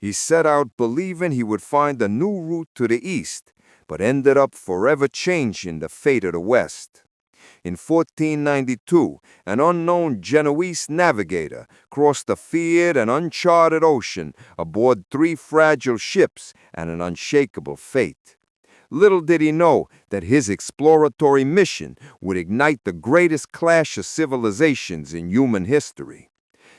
He set out believing he would find a new route to the east, but ended up forever changing the fate of the West. In 1492, an unknown Genoese navigator crossed a feared and uncharted ocean aboard 3 fragile ships and an unshakable fate. Little did he know that his exploratory mission would ignite the greatest clash of civilizations in human history.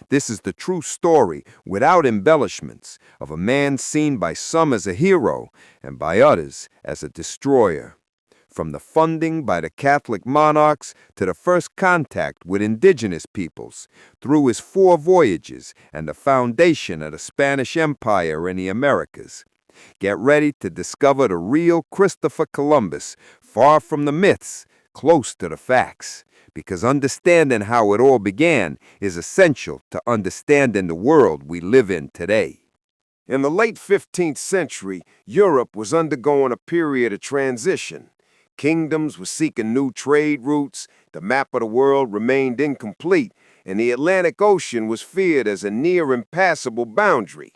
This is the true story, without embellishments, of a man seen by some as a hero and by others as a destroyer. From the funding by the Catholic Monarchs to the first contact with indigenous peoples, through his 4 voyages and the foundation of the Spanish Empire in the Americas. Get ready to discover the real Christopher Columbus, far from the myths, close to the facts, because understanding how it all began is essential to understanding the world we live in today. In the late 15th century, Europe was undergoing a period of transition. Kingdoms were seeking new trade routes, the map of the world remained incomplete, and the Atlantic Ocean was feared as a near impassable boundary.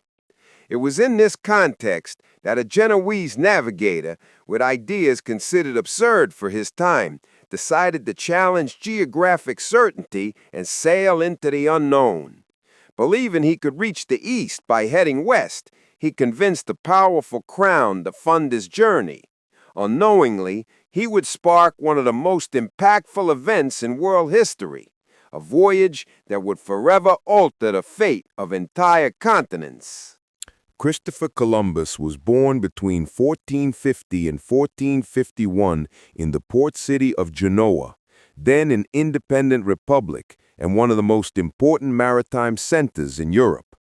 It was in this context that a Genoese navigator, with ideas considered absurd for his time, decided to challenge geographic certainty and sail into the unknown. Believing he could reach the east by heading west, he convinced the powerful crown to fund his journey. Unknowingly, he would spark one of the most impactful events in world history, a voyage that would forever alter the fate of entire continents. Christopher Columbus was born between 1450 and 1451 in the port city of Genoa, then an independent republic and one of the most important maritime centers in Europe.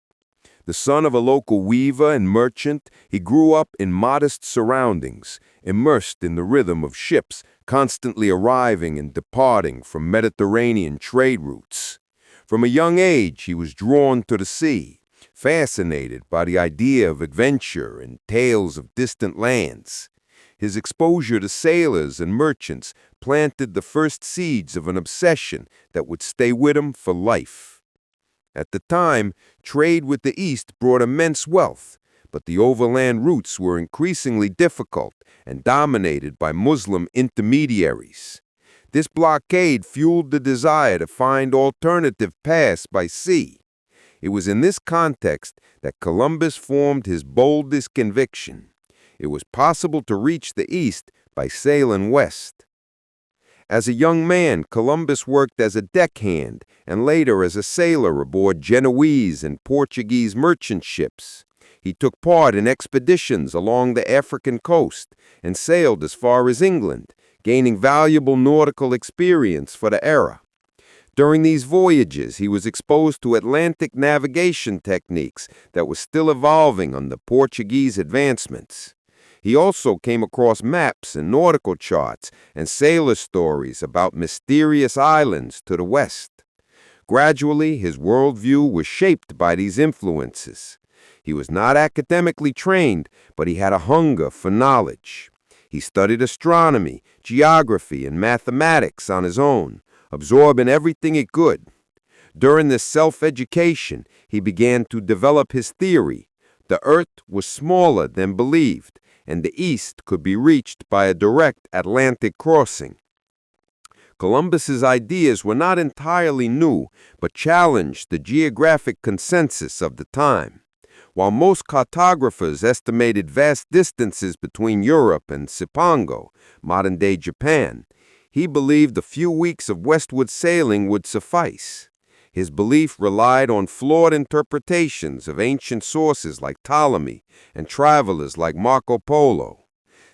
The son of a local weaver and merchant, he grew up in modest surroundings, immersed in the rhythm of ships constantly arriving and departing from Mediterranean trade routes. From a young age, he was drawn to the sea, fascinated by the idea of adventure and tales of distant lands. His exposure to sailors and merchants planted the first seeds of an obsession that would stay with him for life. At the time, trade with the East brought immense wealth, but the overland routes were increasingly difficult and dominated by Muslim intermediaries. This blockade fueled the desire to find alternative paths by sea. It was in this context that Columbus formed his boldest conviction. It was possible to reach the East by sailing west. As a young man, Columbus worked as a deckhand and later as a sailor aboard Genoese and Portuguese merchant ships. He took part in expeditions along the African coast and sailed as far as England, gaining valuable nautical experience for the era. During these voyages, he was exposed to Atlantic navigation techniques that were still evolving under Portuguese advancements. He also came across maps and nautical charts and sailor stories about mysterious islands to the west. Gradually, his worldview was shaped by these influences. He was not academically trained, but he had a hunger for knowledge. He studied astronomy, geography, and mathematics on his own, absorbing everything he could. During this self-education, he began to develop his theory. The Earth was smaller than believed, and the East could be reached by a direct Atlantic crossing. Columbus's ideas were not entirely new, but challenged the geographic consensus of the time. While most cartographers estimated vast distances between Europe and Cipango, modern-day Japan, he believed a few weeks of westward sailing would suffice. His belief relied on flawed interpretations of ancient sources like Ptolemy and travelers like Marco Polo.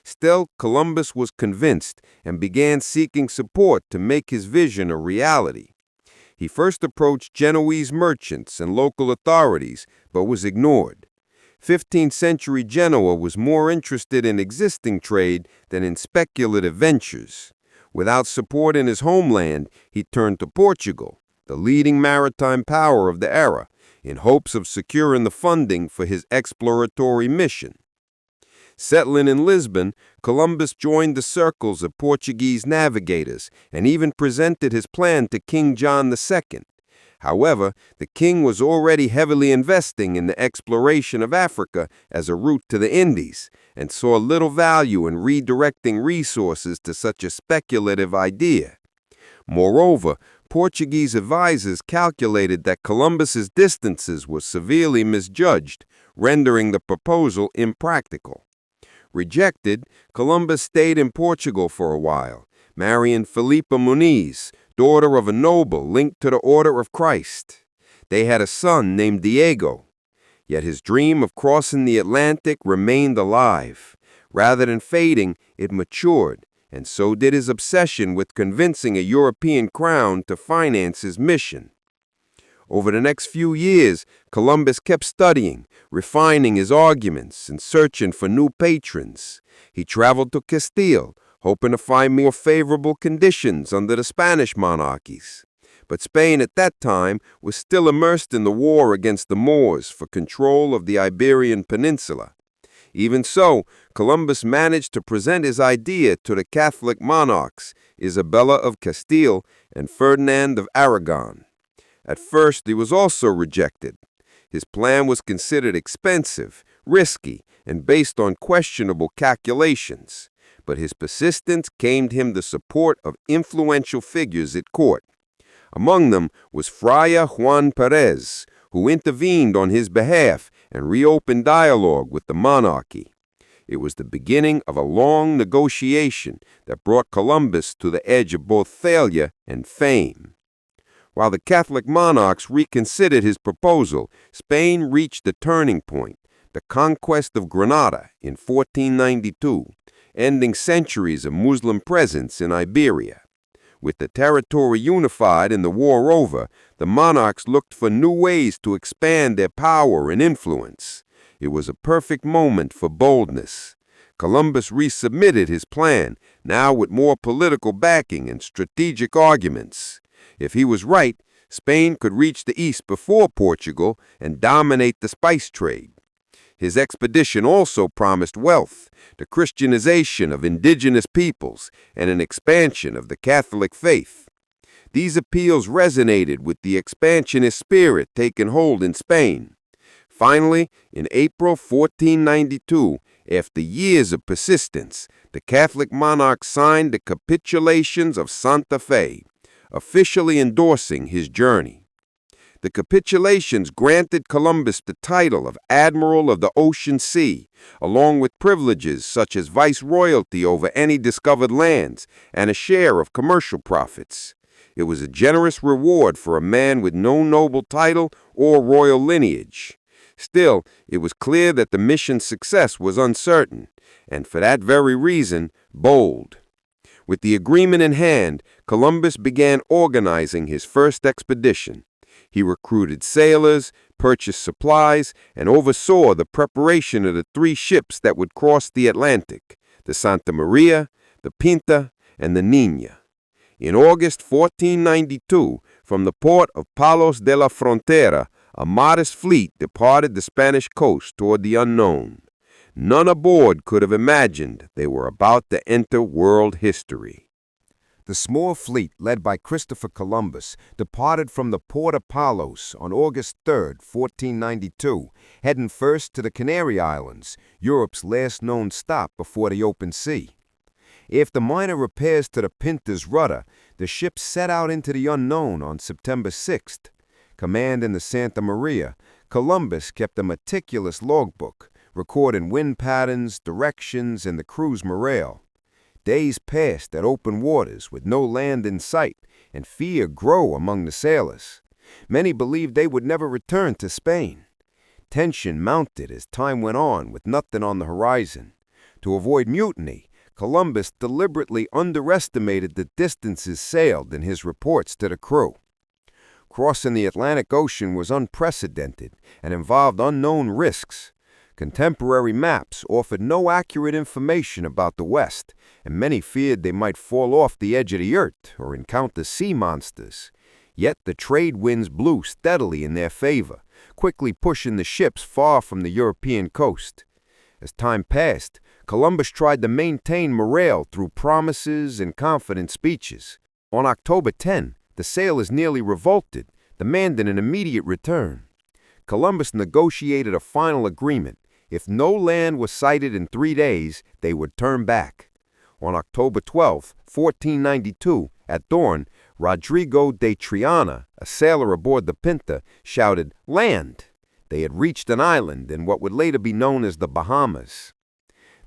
Still, Columbus was convinced and began seeking support to make his vision a reality. He first approached Genoese merchants and local authorities, but was ignored. 15th century Genoa was more interested in existing trade than in speculative ventures. Without support in his homeland, he turned to Portugal, the leading maritime power of the era, in hopes of securing the funding for his exploratory mission. Settling in Lisbon, Columbus joined the circles of Portuguese navigators and even presented his plan to King John II. However, the king was already heavily investing in the exploration of Africa as a route to the Indies, and saw little value in redirecting resources to such a speculative idea. Moreover, Portuguese advisors calculated that Columbus's distances were severely misjudged, rendering the proposal impractical. Rejected, Columbus stayed in Portugal for a while, marrying Filipa Muniz, daughter of a noble linked to the Order of Christ. They had a son named Diego. Yet his dream of crossing the Atlantic remained alive. Rather than fading, it matured, and so did his obsession with convincing a European crown to finance his mission. Over the next few years, Columbus kept studying, refining his arguments, and searching for new patrons. He traveled to Castile, hoping to find more favorable conditions under the Spanish monarchies. But Spain at that time was still immersed in the war against the Moors for control of the Iberian Peninsula. Even so, Columbus managed to present his idea to the Catholic monarchs, Isabela of Castile and Ferdinand of Aragon. At first, he was also rejected. His plan was considered expensive, risky, and based on questionable calculations. But his persistence gained him the support of influential figures at court. Among them was Friar Juan Perez, who intervened on his behalf and reopened dialogue with the monarchy. It was the beginning of a long negotiation that brought Columbus to the edge of both failure and fame. While the Catholic monarchs reconsidered his proposal, Spain reached a turning point, the conquest of Granada in 1492, ending centuries of Muslim presence in Iberia. With the territory unified and the war over, the monarchs looked for new ways to expand their power and influence. It was a perfect moment for boldness. Columbus resubmitted his plan, now with more political backing and strategic arguments. If he was right, Spain could reach the east before Portugal and dominate the spice trade. His expedition also promised wealth, the Christianization of indigenous peoples, and an expansion of the Catholic faith. These appeals resonated with the expansionist spirit taking hold in Spain. Finally, in April 1492, after years of persistence, the Catholic monarch signed the Capitulations of Santa Fe, officially endorsing his journey. The capitulations granted Columbus the title of Admiral of the Ocean Sea, along with privileges such as viceroyalty over any discovered lands and a share of commercial profits. It was a generous reward for a man with no noble title or royal lineage. Still, it was clear that the mission's success was uncertain, and for that very reason, bold. With the agreement in hand, Columbus began organizing his first expedition. He recruited sailors, purchased supplies, and oversaw the preparation of the 3 ships that would cross the Atlantic, the Santa Maria, the Pinta, and the Niña. In August 1492, from the port of Palos de la Frontera, a modest fleet departed the Spanish coast toward the unknown. None aboard could have imagined they were about to enter world history. The small fleet, led by Christopher Columbus, departed from the port of Palos on August 3, 1492, heading first to the Canary Islands, Europe's last known stop before the open sea. After minor repairs to the Pinta's rudder, the ship set out into the unknown on September 6th. Commanding the Santa Maria, Columbus kept a meticulous logbook, recording wind patterns, directions, and the crew's morale. Days passed at open waters with no land in sight, and fear grew among the sailors. Many believed they would never return to Spain. Tension mounted as time went on with nothing on the horizon. To avoid mutiny, Columbus deliberately underestimated the distances sailed in his reports to the crew. Crossing the Atlantic Ocean was unprecedented and involved unknown risks. Contemporary maps offered no accurate information about the West, and many feared they might fall off the edge of the earth or encounter sea monsters. Yet the trade winds blew steadily in their favor, quickly pushing the ships far from the European coast. As time passed, Columbus tried to maintain morale through promises and confident speeches. On October 10, the sailors nearly revolted, demanding an immediate return. Columbus negotiated a final agreement. If no land was sighted in 3 days, they would turn back. On October 12, 1492, at dawn, Rodrigo de Triana, a sailor aboard the Pinta, shouted, "Land!" They had reached an island in what would later be known as the Bahamas.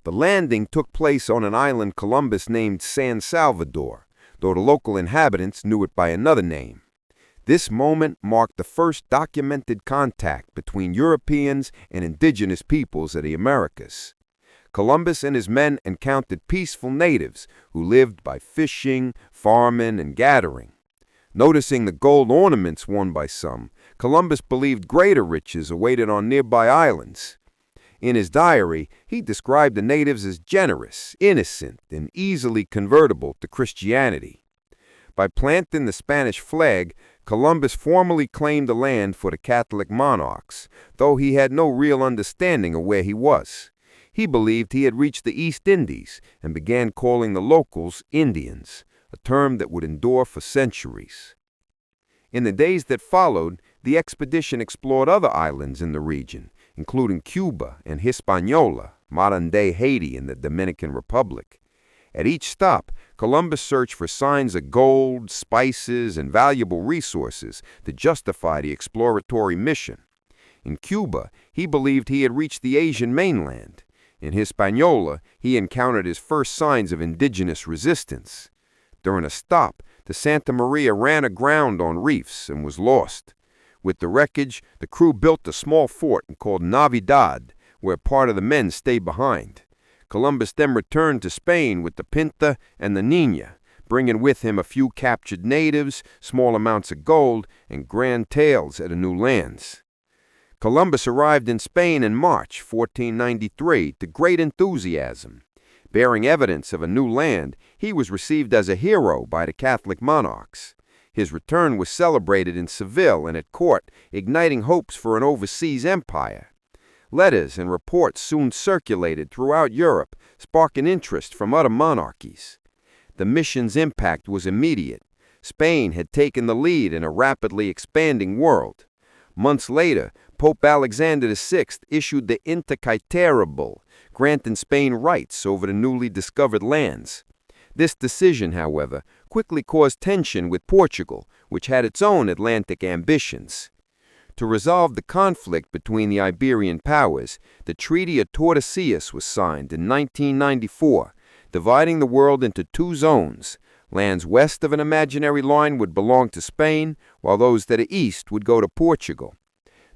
The landing took place on an island Columbus named San Salvador, though the local inhabitants knew it by another name. This moment marked the first documented contact between Europeans and indigenous peoples of the Americas. Columbus and his men encountered peaceful natives who lived by fishing, farming, and gathering. Noticing the gold ornaments worn by some, Columbus believed greater riches awaited on nearby islands. In his diary, he described the natives as generous, innocent, and easily convertible to Christianity. By planting the Spanish flag, Columbus formally claimed the land for the Catholic Monarchs, though he had no real understanding of where he was. He believed he had reached the East Indies and began calling the locals Indians, a term that would endure for centuries. In the days that followed, the expedition explored other islands in the region, including Cuba and Hispaniola, modern-day Haiti and the Dominican Republic. At each stop, Columbus searched for signs of gold, spices, and valuable resources to justify the exploratory mission. In Cuba, he believed he had reached the Asian mainland. In Hispaniola, he encountered his first signs of indigenous resistance. During a stop, the Santa Maria ran aground on reefs and was lost. With the wreckage, the crew built a small fort called Navidad, where part of the men stayed behind. Columbus then returned to Spain with the Pinta and the Nina, bringing with him a few captured natives, small amounts of gold, and grand tales of the new lands. Columbus arrived in Spain in March 1493 to great enthusiasm. Bearing evidence of a new land, he was received as a hero by the Catholic Monarchs. His return was celebrated in Seville and at court, igniting hopes for an overseas empire. Letters and reports soon circulated throughout Europe, sparking interest from other monarchies. The mission's impact was immediate. Spain had taken the lead in a rapidly expanding world. Months later, Pope Alexander VI issued the Intercaetera Bull, granting Spain rights over the newly discovered lands. This decision, however, quickly caused tension with Portugal, which had its own Atlantic ambitions. To resolve the conflict between the Iberian powers, the Treaty of Tordesillas was signed in 1994, dividing the world into 2 zones. Lands west of an imaginary line would belong to Spain, while those to the east would go to Portugal.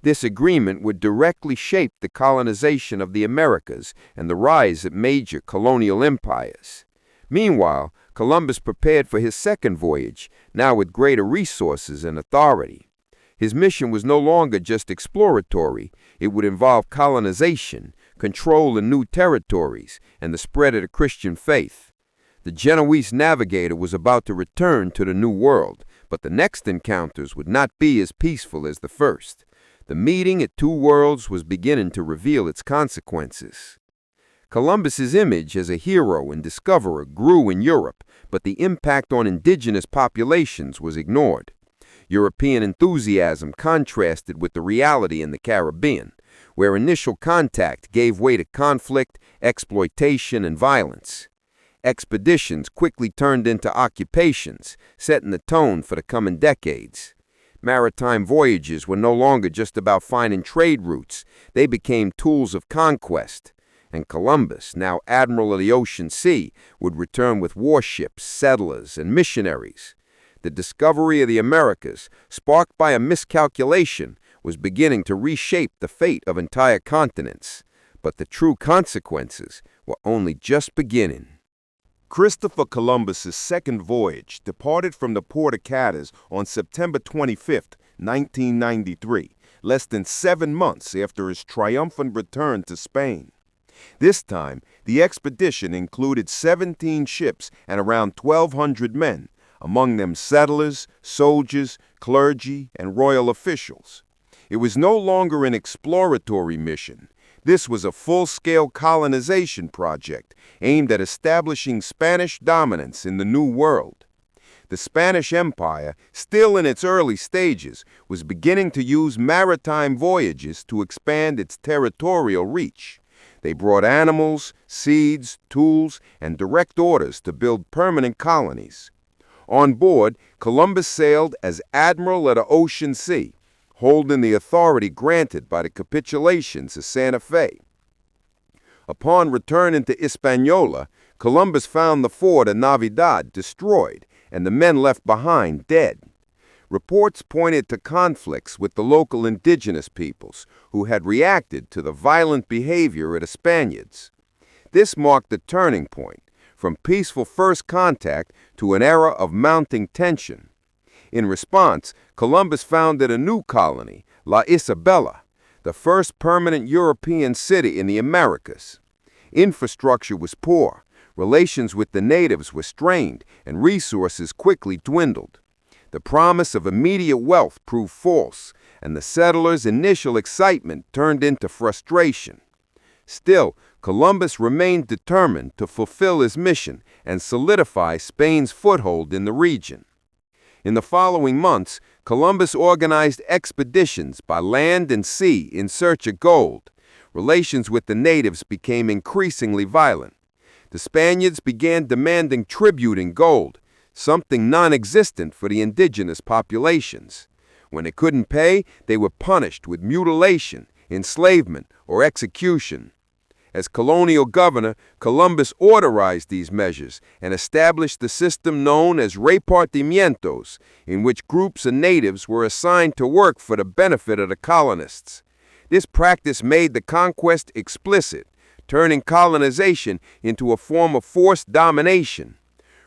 This agreement would directly shape the colonization of the Americas and the rise of major colonial empires. Meanwhile, Columbus prepared for his second voyage, now with greater resources and authority. His mission was no longer just exploratory. It would involve colonization, control in new territories, and the spread of the Christian faith. The Genoese navigator was about to return to the New World, but the next encounters would not be as peaceful as the first. The meeting at 2 worlds was beginning to reveal its consequences. Columbus's image as a hero and discoverer grew in Europe, but the impact on indigenous populations was ignored. European enthusiasm contrasted with the reality in the Caribbean, where initial contact gave way to conflict, exploitation, and violence. Expeditions quickly turned into occupations, setting the tone for the coming decades. Maritime voyages were no longer just about finding trade routes. They became tools of conquest. And Columbus, now admiral of the ocean sea, would return with warships, settlers, and missionaries. The discovery of the Americas, sparked by a miscalculation, was beginning to reshape the fate of entire continents. But the true consequences were only just beginning. Christopher Columbus's second voyage departed from the port of Cadiz on September 25, 1993, less than 7 months after his triumphant return to Spain. This time, the expedition included 17 ships and around 1,200 men, among them settlers, soldiers, clergy, and royal officials. It was no longer an exploratory mission. This was a full-scale colonization project aimed at establishing Spanish dominance in the New World. the Spanish Empire, still in its early stages, was beginning to use maritime voyages to expand its territorial reach. They brought animals, seeds, tools, and direct orders to build permanent colonies. On board, Columbus sailed as admiral of the ocean sea, holding the authority granted by the capitulations of Santa Fe. Upon returning to Hispaniola, Columbus found the fort of Navidad destroyed and the men left behind dead. Reports pointed to conflicts with the local indigenous peoples who had reacted to the violent behavior of the Spaniards. This marked a turning point, from peaceful first contact to an era of mounting tension. In response, Columbus founded a new colony, La Isabela, the first permanent European city in the Americas. Infrastructure was poor, relations with the natives were strained, and resources quickly dwindled. The promise of immediate wealth proved false, and the settlers' initial excitement turned into frustration. Still, Columbus remained determined to fulfill his mission and solidify Spain's foothold in the region. In the following months, Columbus organized expeditions by land and sea in search of gold. Relations with the natives became increasingly violent. The Spaniards began demanding tribute in gold, something non-existent for the indigenous populations. When they couldn't pay, they were punished with mutilation, enslavement, or execution. As colonial governor, Columbus authorized these measures and established the system known as repartimientos, in which groups of natives were assigned to work for the benefit of the colonists. This practice made the conquest explicit, turning colonization into a form of forced domination.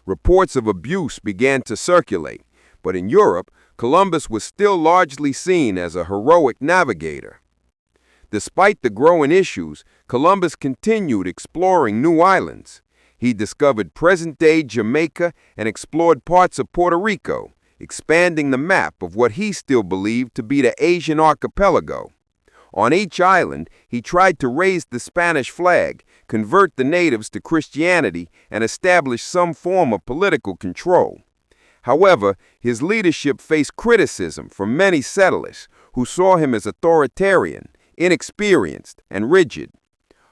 Reports of abuse began to circulate, but in Europe, Columbus was still largely seen as a heroic navigator. Despite the growing issues, Columbus continued exploring new islands. He discovered present-day Jamaica and explored parts of Puerto Rico, expanding the map of what he still believed to be the Asian archipelago. On each island, he tried to raise the Spanish flag, convert the natives to Christianity, and establish some form of political control. However, his leadership faced criticism from many settlers who saw him as authoritarian, inexperienced, and rigid.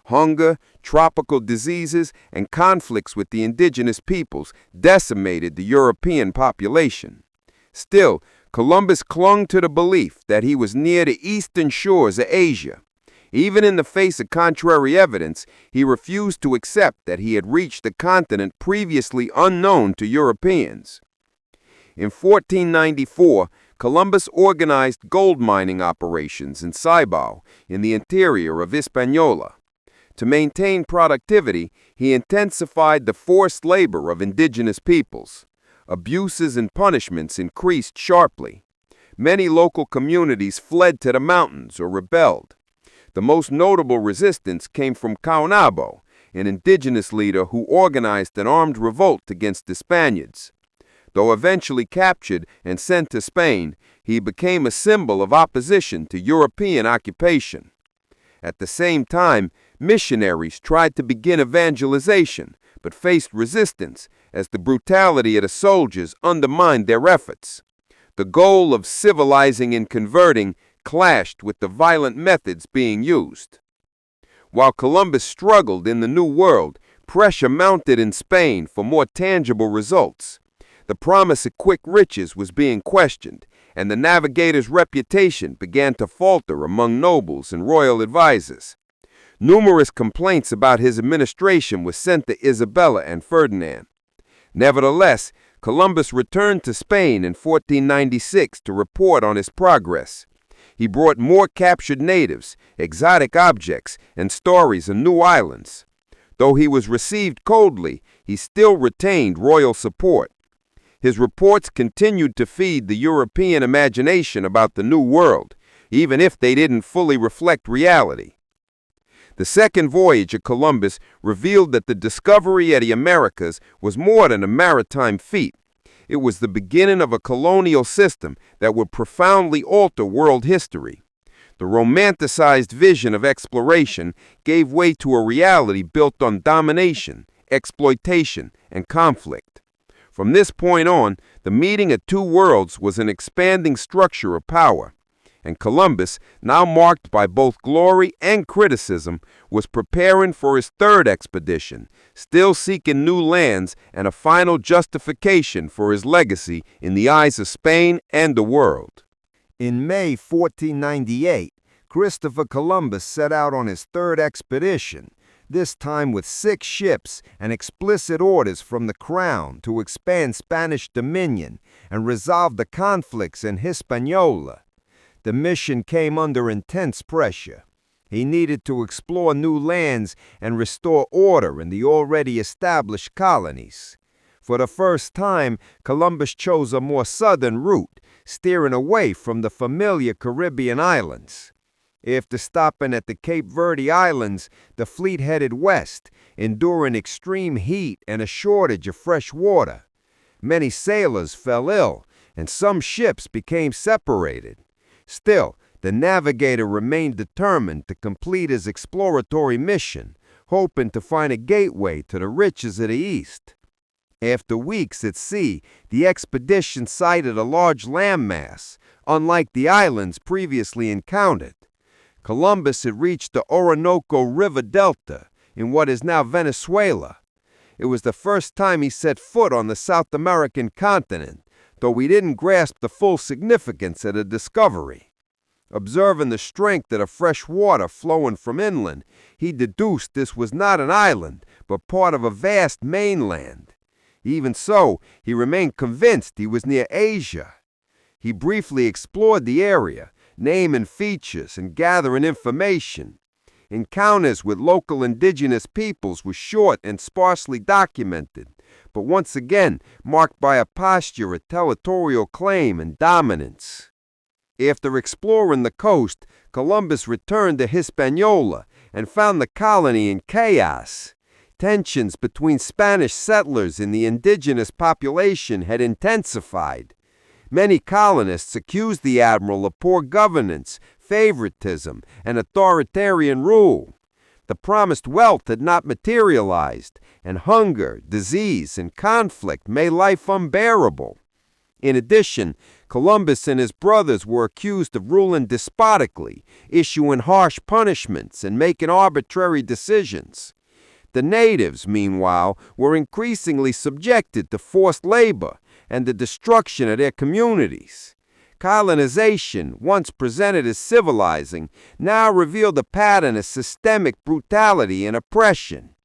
Hunger, tropical diseases, and conflicts with the indigenous peoples decimated the European population. Still, Columbus clung to the belief that he was near the eastern shores of Asia. Even in the face of contrary evidence, he refused to accept that he had reached a continent previously unknown to Europeans. In 1494, Columbus organized gold mining operations in Cibao, in the interior of Hispaniola. To maintain productivity, he intensified the forced labor of indigenous peoples. Abuses and punishments increased sharply. Many local communities fled to the mountains or rebelled. The most notable resistance came from Caonabo, an indigenous leader who organized an armed revolt against the Spaniards. Though eventually captured and sent to Spain, he became a symbol of opposition to European occupation. At the same time, missionaries tried to begin evangelization, but faced resistance as the brutality of the soldiers undermined their efforts. The goal of civilizing and converting clashed with the violent methods being used. While Columbus struggled in the New World, pressure mounted in Spain for more tangible results. The promise of quick riches was being questioned, and the navigator's reputation began to falter among nobles and royal advisors. Numerous complaints about his administration were sent to Isabela and Ferdinand. Nevertheless, Columbus returned to Spain in 1496 to report on his progress. He brought more captured natives, exotic objects, and stories of new islands. Though he was received coldly, he still retained royal support. His reports continued to feed the European imagination about the New World, even if they didn't fully reflect reality. The second voyage of Columbus revealed that the discovery of the Americas was more than a maritime feat. It was the beginning of a colonial system that would profoundly alter world history. The romanticized vision of exploration gave way to a reality built on domination, exploitation, and conflict. From this point on, the meeting of two worlds was an expanding structure of power, and Columbus, now marked by both glory and criticism, was preparing for his third expedition, still seeking new lands and a final justification for his legacy in the eyes of Spain and the world. In May 1498, Christopher Columbus set out on his third expedition, this time with 6 ships and explicit orders from the crown to expand Spanish dominion and resolve the conflicts in Hispaniola. The mission came under intense pressure. He needed to explore new lands and restore order in the already established colonies. For the first time, Columbus chose a more southern route, steering away from the familiar Caribbean islands. After stopping at the Cape Verde Islands, the fleet headed west, enduring extreme heat and a shortage of fresh water. Many sailors fell ill, and some ships became separated. Still, the navigator remained determined to complete his exploratory mission, hoping to find a gateway to the riches of the East. After weeks at sea, the expedition sighted a large landmass, unlike the islands previously encountered. Columbus had reached the Orinoco River Delta in what is now Venezuela. It was the first time he set foot on the South American continent, though he didn't grasp the full significance of the discovery. Observing the strength of the fresh water flowing from inland, he deduced this was not an island, but part of a vast mainland. Even so, he remained convinced he was near Asia. He briefly explored the area, naming features and gathering information. Encounters with local indigenous peoples were short and sparsely documented, but once again marked by a posture of territorial claim and dominance. After exploring the coast, Columbus returned to Hispaniola and found the colony in chaos. Tensions between Spanish settlers and the indigenous population had intensified. Many colonists accused the admiral of poor governance, favoritism, and authoritarian rule. The promised wealth had not materialized, and hunger, disease, and conflict made life unbearable. In addition, Columbus and his brothers were accused of ruling despotically, issuing harsh punishments, and making arbitrary decisions. The natives, meanwhile, were increasingly subjected to forced labor and the destruction of their communities. Colonization, once presented as civilizing, now revealed a pattern of systemic brutality and oppression.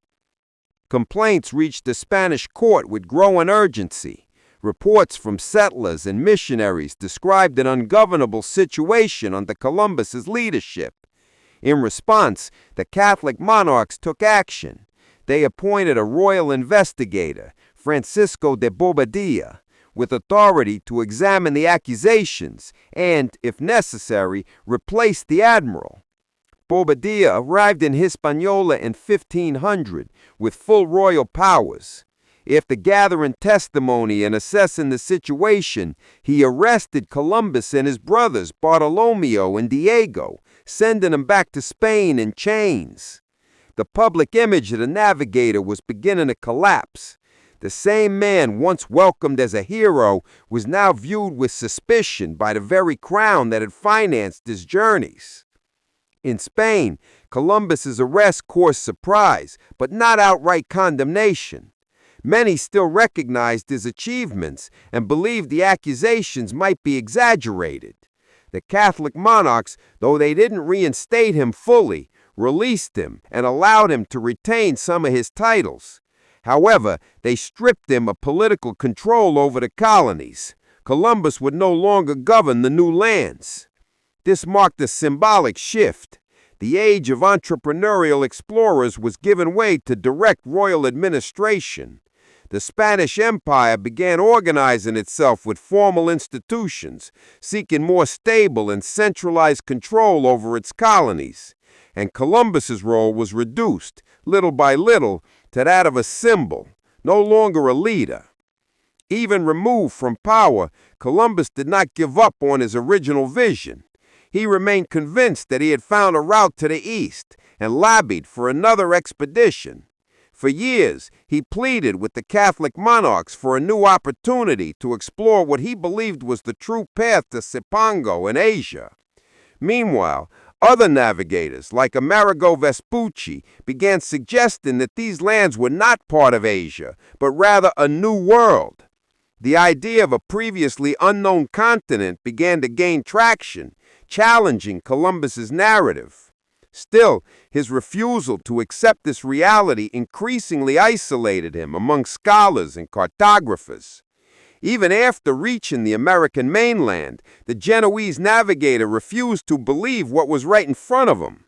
Complaints reached the Spanish court with growing urgency. Reports from settlers and missionaries described an ungovernable situation under Columbus's leadership. In response, the Catholic Monarchs took action. They appointed a royal investigator, Francisco de Bobadilla, with authority to examine the accusations and, if necessary, replace the admiral. Bobadilla arrived in Hispaniola in 1500 with full royal powers. After gathering testimony and assessing the situation, he arrested Columbus and his brothers Bartolomeo and Diego, sending them back to Spain in chains. The public image of the navigator was beginning to collapse. The same man once welcomed as a hero was now viewed with suspicion by the very crown that had financed his journeys. In Spain, Columbus's arrest caused surprise, but not outright condemnation. Many still recognized his achievements and believed the accusations might be exaggerated. The Catholic monarchs, though they didn't reinstate him fully, released him and allowed him to retain some of his titles. However, they stripped him of political control over the colonies. Columbus would no longer govern the new lands. This marked a symbolic shift. The age of entrepreneurial explorers was given way to direct royal administration. The Spanish Empire began organizing itself with formal institutions, seeking more stable and centralized control over its colonies. And Columbus's role was reduced, little by little, to that of a symbol, no longer a leader. Even removed from power, Columbus did not give up on his original vision. He remained convinced that he had found a route to the east and lobbied for another expedition. For years, he pleaded with the Catholic Monarchs for a new opportunity to explore what he believed was the true path to Cipango in Asia. Meanwhile, other navigators, like Amerigo Vespucci, began suggesting that these lands were not part of Asia, but rather a new world. The idea of a previously unknown continent began to gain traction, challenging Columbus's narrative. Still, his refusal to accept this reality increasingly isolated him among scholars and cartographers. Even after reaching the American mainland, the Genoese navigator refused to believe what was right in front of him.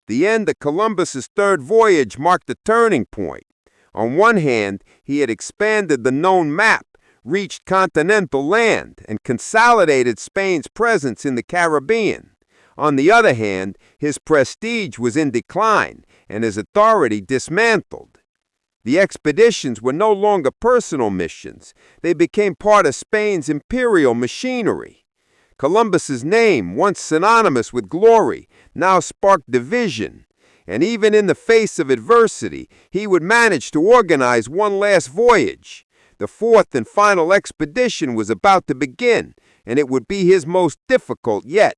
The end of Columbus's third voyage marked a turning point. On one hand, he had expanded the known map, reached continental land, and consolidated Spain's presence in the Caribbean. On the other hand, his prestige was in decline and his authority dismantled. The expeditions were no longer personal missions. They became part of Spain's imperial machinery. Columbus's name, once synonymous with glory, now sparked division. And even in the face of adversity, he would manage to organize one last voyage. The fourth and final expedition was about to begin, and it would be his most difficult yet.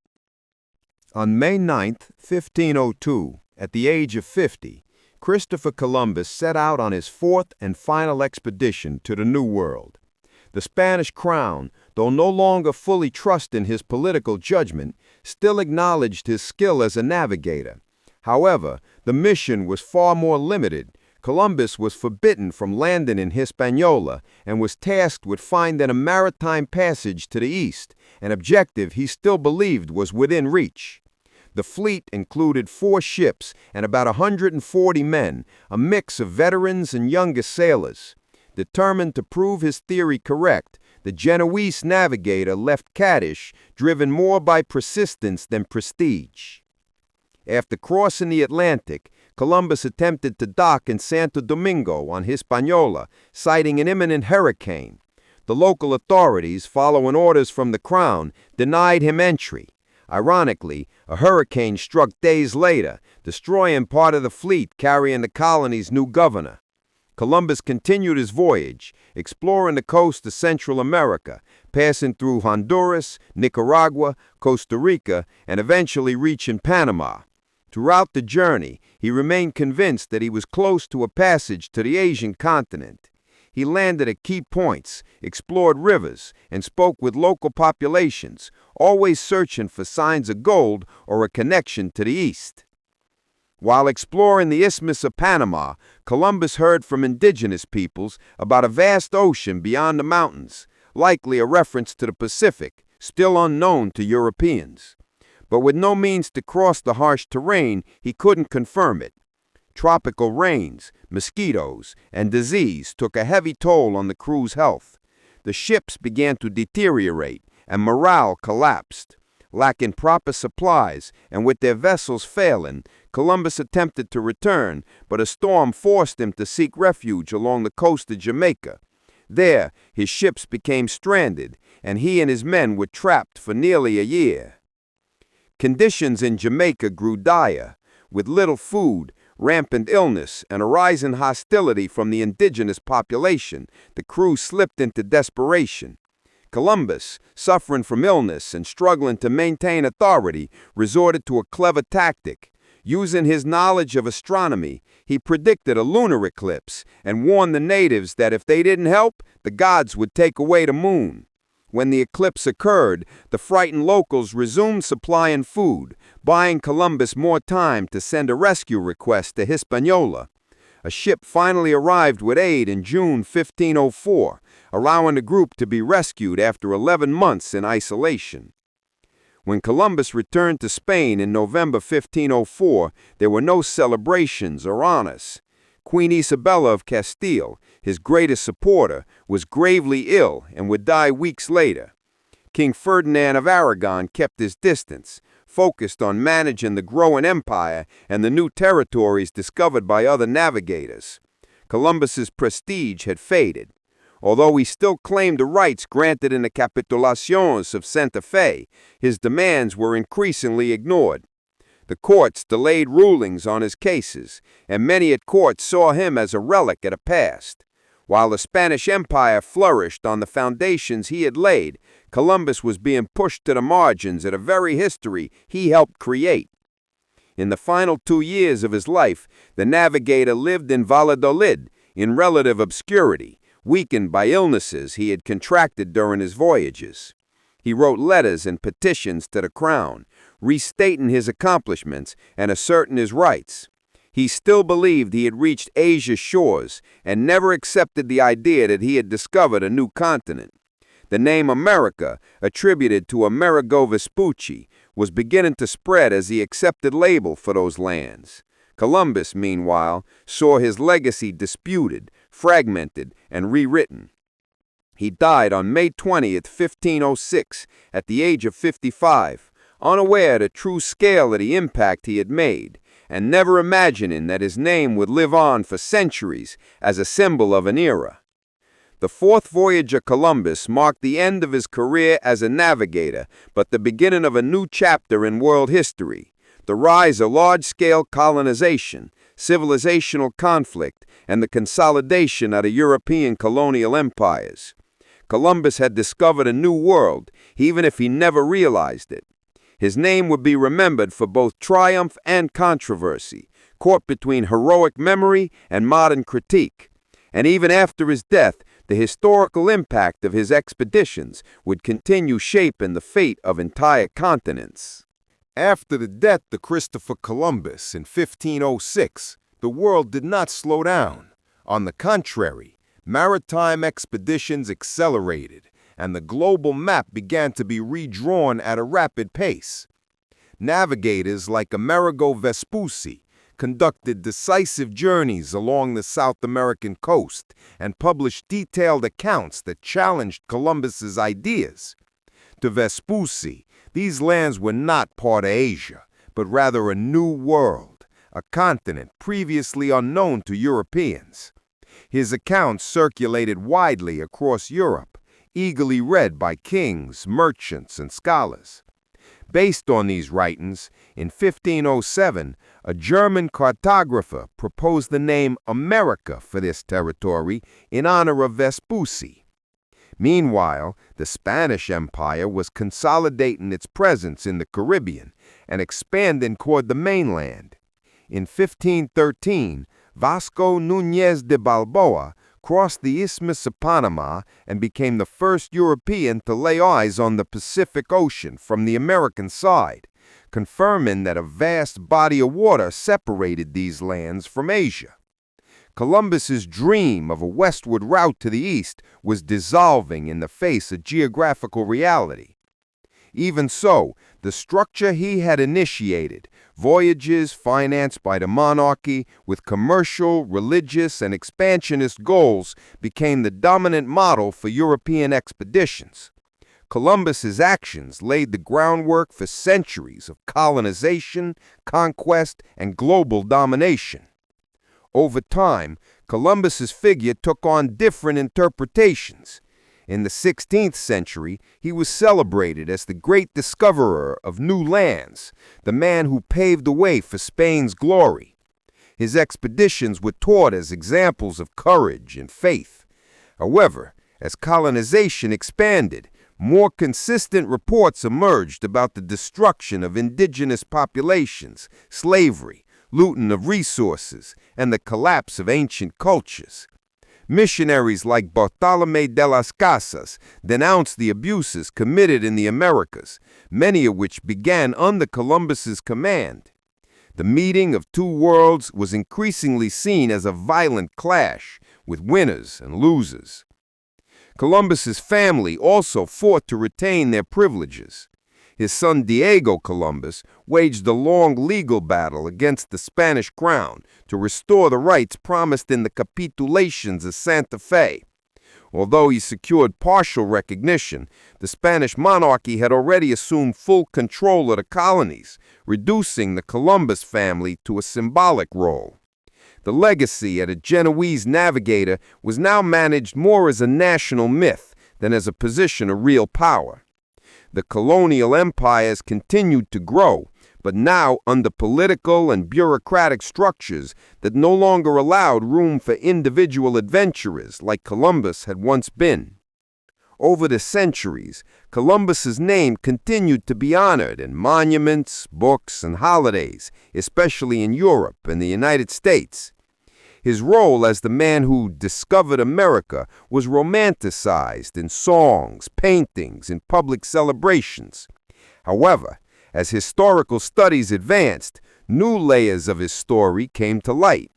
On May 9, 1502, at the age of 50, Christopher Columbus set out on his fourth and final expedition to the New World. The Spanish crown, though no longer fully trusting his political judgment, still acknowledged his skill as a navigator. However, the mission was far more limited. Columbus was forbidden from landing in Hispaniola and was tasked with finding a maritime passage to the east, an objective he still believed was within reach. The fleet included 4 ships and about 140 men, a mix of veterans and younger sailors. Determined to prove his theory correct, the Genoese navigator left Cadiz, driven more by persistence than prestige. After crossing the Atlantic, Columbus attempted to dock in Santo Domingo on Hispaniola, citing an imminent hurricane. The local authorities, following orders from the Crown, denied him entry. Ironically, a hurricane struck days later, destroying part of the fleet carrying the colony's new governor. Columbus continued his voyage, exploring the coast of Central America, passing through Honduras, Nicaragua, Costa Rica, and eventually reaching Panama. Throughout the journey, he remained convinced that he was close to a passage to the Asian continent. He landed at key points, explored rivers, and spoke with local populations, always searching for signs of gold or a connection to the east. While exploring the Isthmus of Panama, Columbus heard from indigenous peoples about a vast ocean beyond the mountains, likely a reference to the Pacific, still unknown to Europeans. But with no means to cross the harsh terrain, he couldn't confirm it. Tropical rains, mosquitoes, and disease took a heavy toll on the crew's health. The ships began to deteriorate, and morale collapsed. Lacking proper supplies, and with their vessels failing, Columbus attempted to return, but a storm forced him to seek refuge along the coast of Jamaica. There, his ships became stranded, and he and his men were trapped for nearly a year. Conditions in Jamaica grew dire. With little food, rampant illness, and a rising hostility from the indigenous population, the crew slipped into desperation. Columbus, suffering from illness and struggling to maintain authority, resorted to a clever tactic. Using his knowledge of astronomy, he predicted a lunar eclipse and warned the natives that if they didn't help, the gods would take away the moon. When the eclipse occurred, the frightened locals resumed supplying food, buying Columbus more time to send a rescue request to Hispaniola. A ship finally arrived with aid in June 1504, allowing the group to be rescued after 11 months in isolation. When Columbus returned to Spain in November 1504, there were no celebrations or honors. Queen Isabela of Castile, his greatest supporter, was gravely ill and would die weeks later. King Ferdinand of Aragon kept his distance, focused on managing the growing empire and the new territories discovered by other navigators. Columbus's prestige had faded. Although he still claimed the rights granted in the capitulaciones of Santa Fe, his demands were increasingly ignored. The courts delayed rulings on his cases, and many at court saw him as a relic of a past. While the Spanish Empire flourished on the foundations he had laid, Columbus was being pushed to the margins of the very history he helped create. In the final 2 years of his life, the navigator lived in Valladolid in relative obscurity, weakened by illnesses he had contracted during his voyages. He wrote letters and petitions to the crown, restating his accomplishments and asserting his rights. He still believed he had reached Asia's shores and never accepted the idea that he had discovered a new continent. The name America, attributed to Amerigo Vespucci, was beginning to spread as the accepted label for those lands. Columbus, meanwhile, saw his legacy disputed, fragmented, and rewritten. He died on May 20th, 1506, at the age of 55, unaware of the true scale of the impact he had made, and never imagining that his name would live on for centuries as a symbol of an era. The fourth voyage of Columbus marked the end of his career as a navigator, but the beginning of a new chapter in world history, the rise of large-scale colonization, civilizational conflict, and the consolidation of the European colonial empires. Columbus had discovered a new world, even if he never realized it. His name would be remembered for both triumph and controversy, caught between heroic memory and modern critique. And even after his death, the historical impact of his expeditions would continue shaping the fate of entire continents. After the death of Christopher Columbus in 1506, the world did not slow down. On the contrary, maritime expeditions accelerated, and the global map began to be redrawn at a rapid pace. Navigators like Amerigo Vespucci conducted decisive journeys along the South American coast and published detailed accounts that challenged Columbus's ideas. To Vespucci, these lands were not part of Asia, but rather a new world, a continent previously unknown to Europeans. His accounts circulated widely across Europe, eagerly read by kings, merchants, and scholars. Based on these writings, in 1507, a German cartographer proposed the name America for this territory in honor of Vespucci. Meanwhile, the Spanish Empire was consolidating its presence in the Caribbean and expanding toward the mainland. In 1513, Vasco Núñez de Balboa crossed the Isthmus of Panama and became the first European to lay eyes on the Pacific Ocean from the American side, confirming that a vast body of water separated these lands from Asia. Columbus's dream of a westward route to the east was dissolving in the face of geographical reality. Even so, the structure he had initiated, voyages financed by the monarchy with commercial, religious, and expansionist goals, became the dominant model for European expeditions. Columbus's actions laid the groundwork for centuries of colonization, conquest, and global domination. Over time, Columbus's figure took on different interpretations. In the 16th century, he was celebrated as the great discoverer of new lands, the man who paved the way for Spain's glory. His expeditions were taught as examples of courage and faith. However, as colonization expanded, more consistent reports emerged about the destruction of indigenous populations, slavery, looting of resources, and the collapse of ancient cultures. Missionaries like Bartolomé de las Casas denounced the abuses committed in the Americas, many of which began under Columbus's command. The meeting of two worlds was increasingly seen as a violent clash, with winners and losers. Columbus's family also fought to retain their privileges. His son Diego Columbus waged a long legal battle against the Spanish crown to restore the rights promised in the capitulations of Santa Fe. Although he secured partial recognition, the Spanish monarchy had already assumed full control of the colonies, reducing the Columbus family to a symbolic role. The legacy of the Genoese navigator was now managed more as a national myth than as a position of real power. The colonial empires continued to grow, but now under political and bureaucratic structures that no longer allowed room for individual adventurers like Columbus had once been. Over the centuries, Columbus's name continued to be honored in monuments, books, and holidays, especially in Europe and the United States. His role as the man who discovered America was romanticized in songs, paintings, and public celebrations. However, as historical studies advanced, new layers of his story came to light.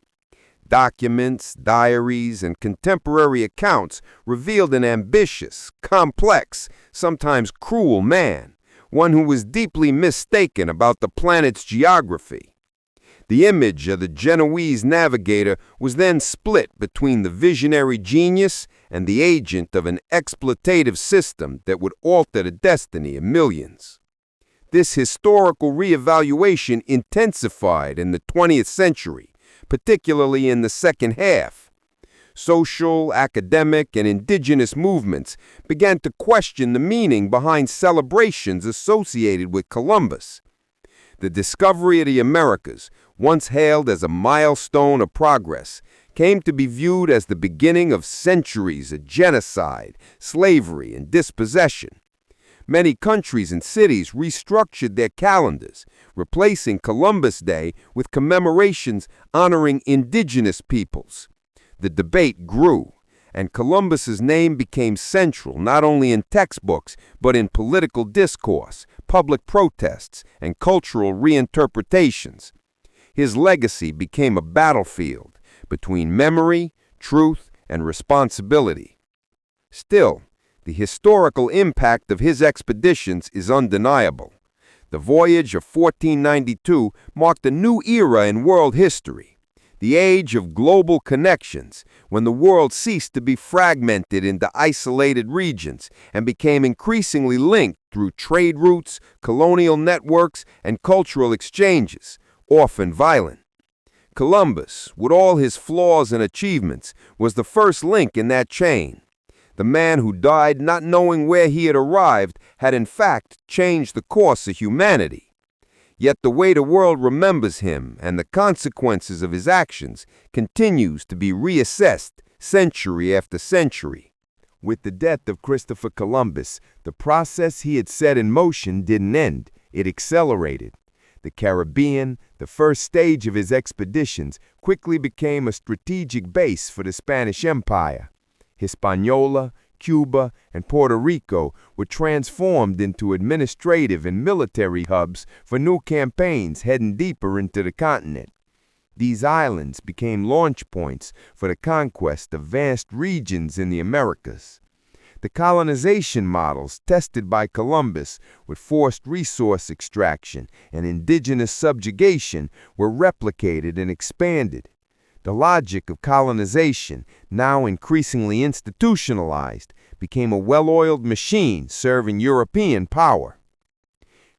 Documents, diaries, and contemporary accounts revealed an ambitious, complex, sometimes cruel man, one who was deeply mistaken about the planet's geography. The image of the Genoese navigator was then split between the visionary genius and the agent of an exploitative system that would alter the destiny of millions. This historical reevaluation intensified in the 20th century, particularly in the second half. Social, academic, and indigenous movements began to question the meaning behind celebrations associated with Columbus. The discovery of the Americas, once hailed as a milestone of progress, came to be viewed as the beginning of centuries of genocide, slavery, and dispossession. Many countries and cities restructured their calendars, replacing Columbus Day with commemorations honoring indigenous peoples. The debate grew, and Columbus's name became central not only in textbooks but in political discourse, public protests, and cultural reinterpretations. His legacy became a battlefield between memory, truth, and responsibility. Still, the historical impact of his expeditions is undeniable. The voyage of 1492 marked a new era in world history, the age of global connections, when the world ceased to be fragmented into isolated regions and became increasingly linked through trade routes, colonial networks, and cultural exchanges, often violent. Columbus, with all his flaws and achievements, was the first link in that chain. The man who died not knowing where he had arrived had in fact changed the course of humanity. Yet the way the world remembers him and the consequences of his actions continues to be reassessed century after century. With the death of Christopher Columbus, the process he had set in motion didn't end, it accelerated. The Caribbean, the first stage of his expeditions, quickly became a strategic base for the Spanish Empire. Hispaniola, Cuba, and Puerto Rico were transformed into administrative and military hubs for new campaigns heading deeper into the continent. These islands became launch points for the conquest of vast regions in the Americas. The colonization models tested by Columbus with forced resource extraction and indigenous subjugation were replicated and expanded. The logic of colonization, now increasingly institutionalized, became a well-oiled machine serving European power.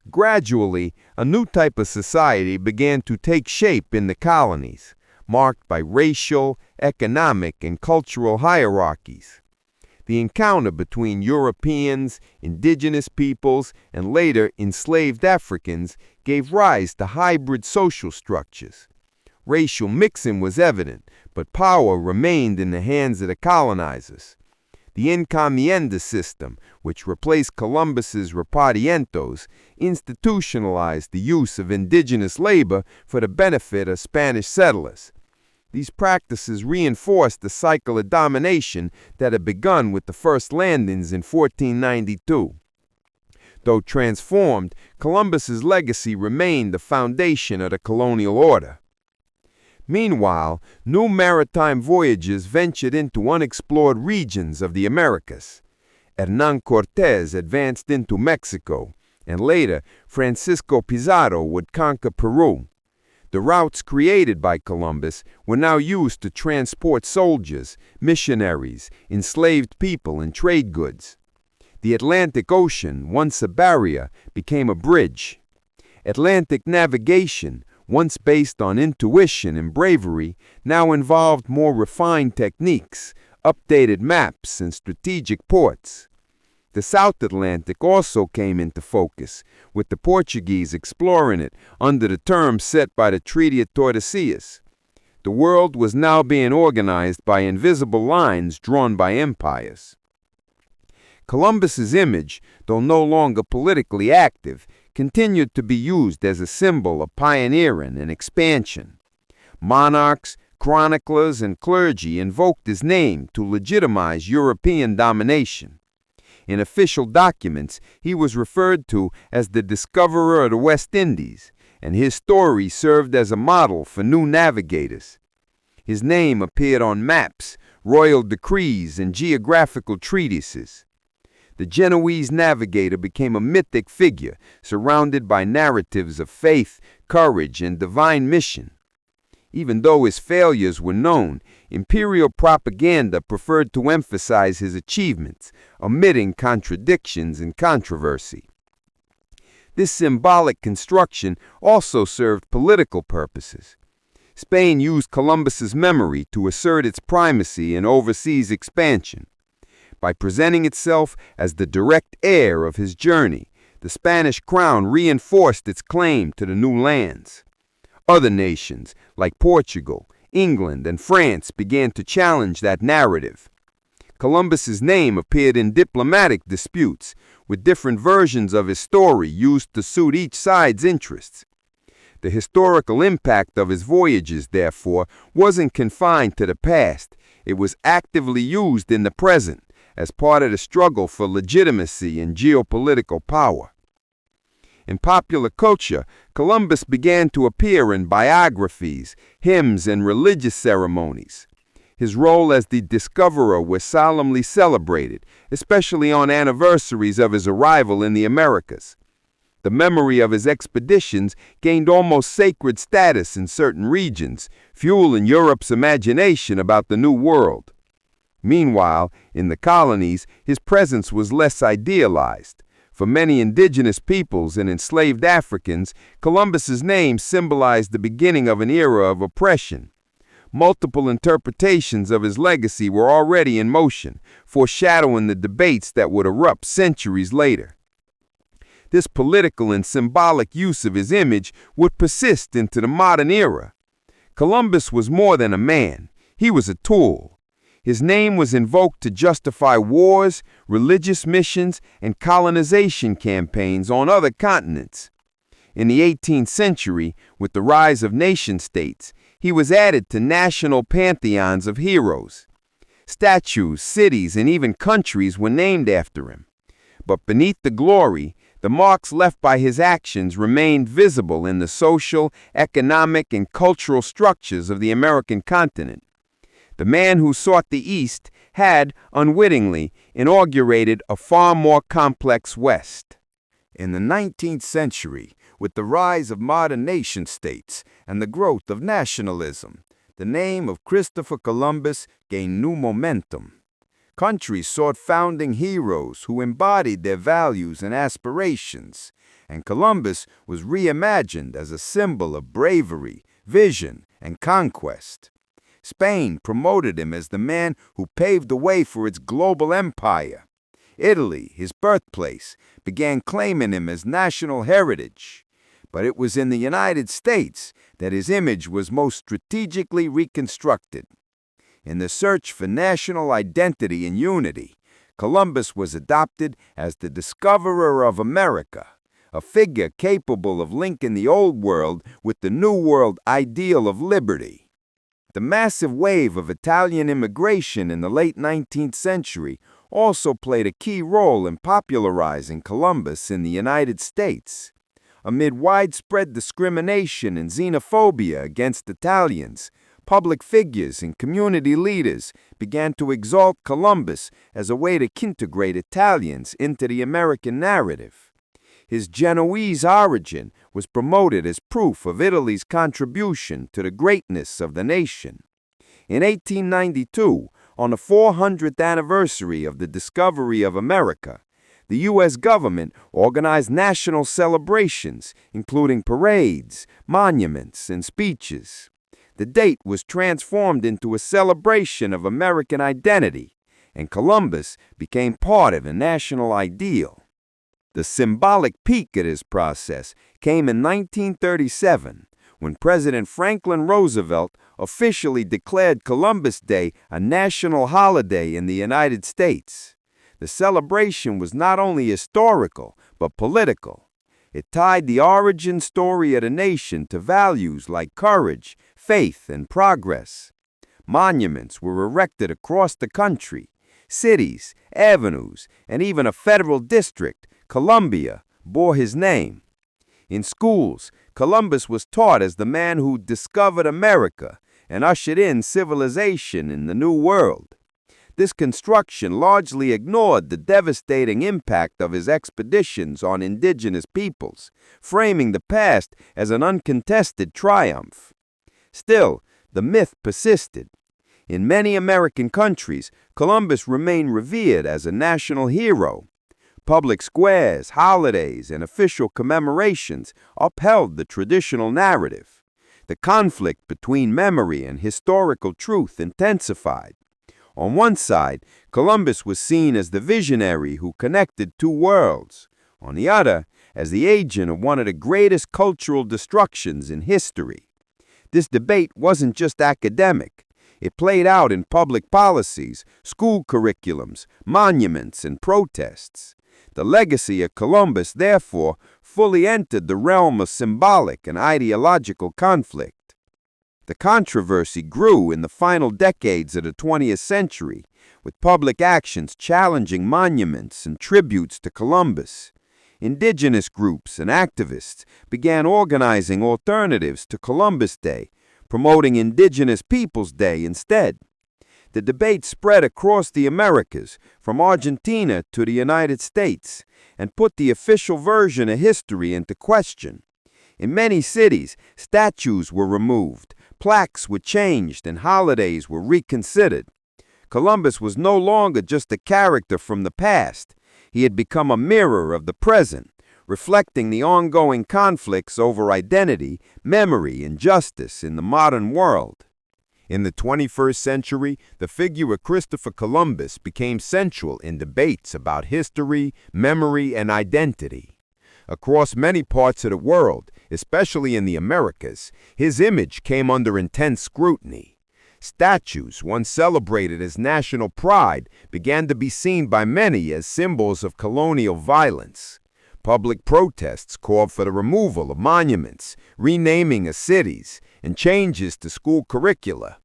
Gradually, a new type of society began to take shape in the colonies, marked by racial, economic, and cultural hierarchies. The encounter between Europeans, indigenous peoples, and later enslaved Africans gave rise to hybrid social structures. Racial mixing was evident, but power remained in the hands of the colonizers. The encomienda system, which replaced Columbus's repartientos, institutionalized the use of indigenous labor for the benefit of Spanish settlers. These practices reinforced the cycle of domination that had begun with the first landings in 1492. Though transformed, Columbus's legacy remained the foundation of the colonial order. Meanwhile, new maritime voyages ventured into unexplored regions of the Americas. Hernán Cortés advanced into Mexico, and later Francisco Pizarro would conquer Peru. The routes created by Columbus were now used to transport soldiers, missionaries, enslaved people, and trade goods. The Atlantic Ocean, once a barrier, became a bridge. Atlantic navigation, once based on intuition and bravery, now involved more refined techniques, updated maps, and strategic ports. The South Atlantic also came into focus, with the Portuguese exploring it under the terms set by the Treaty of Tordesillas. The world was now being organized by invisible lines drawn by empires. Columbus's image, though no longer politically active, continued to be used as a symbol of pioneering and expansion. Monarchs, chroniclers, and clergy invoked his name to legitimize European domination. In official documents, he was referred to as the discoverer of the West Indies, and his story served as a model for new navigators. His name appeared on maps, royal decrees, and geographical treatises. The Genoese navigator became a mythic figure surrounded by narratives of faith, courage, and divine mission. Even though his failures were known, imperial propaganda preferred to emphasize his achievements, omitting contradictions and controversy. This symbolic construction also served political purposes. Spain used Columbus's memory to assert its primacy in overseas expansion. By presenting itself as the direct heir of his journey, the Spanish crown reinforced its claim to the new lands. Other nations, like Portugal, England, and France, began to challenge that narrative. Columbus's name appeared in diplomatic disputes, with different versions of his story used to suit each side's interests. The historical impact of his voyages, therefore, wasn't confined to the past. It was actively used in the present, as part of the struggle for legitimacy and geopolitical power. In popular culture, Columbus began to appear in biographies, hymns, and religious ceremonies. His role as the discoverer was solemnly celebrated, especially on anniversaries of his arrival in the Americas. The memory of his expeditions gained almost sacred status in certain regions, fueling Europe's imagination about the New World. Meanwhile, in the colonies, his presence was less idealized. For many indigenous peoples and enslaved Africans, Columbus's name symbolized the beginning of an era of oppression. Multiple interpretations of his legacy were already in motion, foreshadowing the debates that would erupt centuries later. This political and symbolic use of his image would persist into the modern era. Columbus was more than a man. He was a tool. His name was invoked to justify wars, religious missions, and colonization campaigns on other continents. In the 18th century, with the rise of nation-states, he was added to national pantheons of heroes. Statues, cities, and even countries were named after him. But beneath the glory, the marks left by his actions remained visible in the social, economic, and cultural structures of the American continent. The man who sought the East had, unwittingly, inaugurated a far more complex West. In the 19th century, with the rise of modern nation-states and the growth of nationalism, the name of Christopher Columbus gained new momentum. Countries sought founding heroes who embodied their values and aspirations, and Columbus was reimagined as a symbol of bravery, vision, and conquest. Spain promoted him as the man who paved the way for its global empire. Italy, his birthplace, began claiming him as national heritage. But it was in the United States that his image was most strategically reconstructed. In the search for national identity and unity, Columbus was adopted as the discoverer of America, a figure capable of linking the Old World with the New World ideal of liberty. The massive wave of Italian immigration in the late 19th century also played a key role in popularizing Columbus in the United States. Amid widespread discrimination and xenophobia against Italians, public figures and community leaders began to exalt Columbus as a way to integrate Italians into the American narrative. His Genoese origin was promoted as proof of Italy's contribution to the greatness of the nation. In 1892, on the 400th anniversary of the discovery of America, the U.S. government organized national celebrations, including parades, monuments, and speeches. The date was transformed into a celebration of American identity, and Columbus became part of a national ideal. The symbolic peak of this process came in 1937, when President Franklin Roosevelt officially declared Columbus Day a national holiday in the United States. The celebration was not only historical, but political. It tied the origin story of the nation to values like courage, faith, and progress. Monuments were erected across the country. Cities, avenues, and even a federal district, Columbia, bore his name. In schools, Columbus was taught as the man who discovered America and ushered in civilization in the New World. This construction largely ignored the devastating impact of his expeditions on indigenous peoples, framing the past as an uncontested triumph. Still, the myth persisted. In many American countries, Columbus remained revered as a national hero. Public squares, holidays, and official commemorations upheld the traditional narrative. The conflict between memory and historical truth intensified. On one side, Columbus was seen as the visionary who connected two worlds. On the other, as the agent of one of the greatest cultural destructions in history. This debate wasn't just academic. It played out in public policies, school curriculums, monuments, and protests. The legacy of Columbus, therefore, fully entered the realm of symbolic and ideological conflict. The controversy grew in the final decades of the 20th century, with public actions challenging monuments and tributes to Columbus. Indigenous groups and activists began organizing alternatives to Columbus Day, promoting Indigenous Peoples Day instead. The debate spread across the Americas, from Argentina to the United States, and put the official version of history into question. In many cities, statues were removed, plaques were changed, and holidays were reconsidered. Columbus was no longer just a character from the past. He had become a mirror of the present, reflecting the ongoing conflicts over identity, memory, and justice in the modern world. In the 21st century, the figure of Christopher Columbus became central in debates about history, memory, and identity. Across many parts of the world, especially in the Americas, his image came under intense scrutiny. Statues, once celebrated as national pride, began to be seen by many as symbols of colonial violence. Public protests called for the removal of monuments, renaming of cities, and changes to school curricula.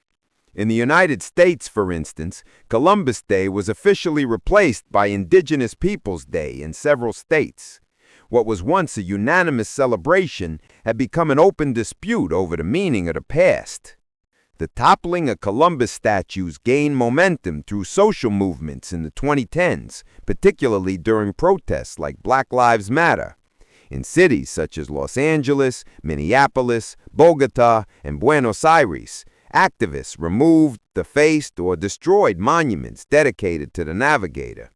In the United States, for instance, Columbus Day was officially replaced by Indigenous Peoples Day in several states. What was once a unanimous celebration had become an open dispute over the meaning of the past. The toppling of Columbus statues gained momentum through social movements in the 2010s, particularly during protests like Black Lives Matter. In cities such as Los Angeles, Minneapolis, Bogota, and Buenos Aires, activists removed, defaced, or destroyed monuments dedicated to the navigator.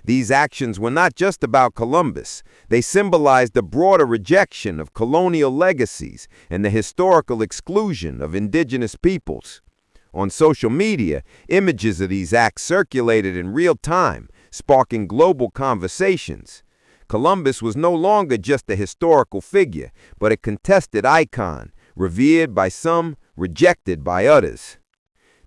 These actions were not just about Columbus. They symbolized a broader rejection of colonial legacies and the historical exclusion of indigenous peoples. On social media, images of these acts circulated in real time, sparking global conversations. Columbus was no longer just a historical figure, but a contested icon, revered by some, rejected by others.